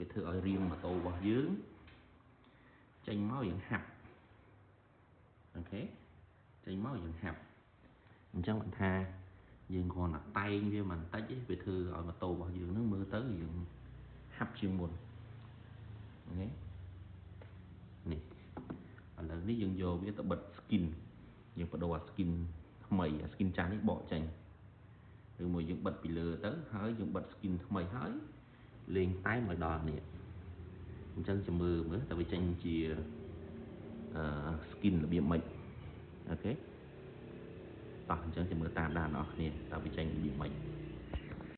វាធ្វើឲ្យរៀងម៉ូតូរបស់យើងចេញមកយ៉ាងហាប់អូខេចេញមកយ៉ាងហាប់អញ្ចឹងបានថាយើងគ្រាន់តែតែងវាបន្តិចទេវាធ្វើឲ្យម៉ូតូរបស់យើងនឹងមើលទៅយើងហាប់ជាងមុនអូខេនេះឥឡូវនេះយើងយកវាទៅបិទ skin យើងបដូរអា skin ថ្មីអា skin ចាស់នេះបកចេញឬមួយយើងបិទពីលើទៅហើយយើងបិទ skin ថ្មីហើយលេងតែមកដល់នេះអញ្ចឹងចាំមើលតើវាចេញជាskin របៀបម៉េចអូខេតោះអញ្ចឹងចាំមើលតាមដានអ្នកនរគ្នាតើវាចេញរបៀប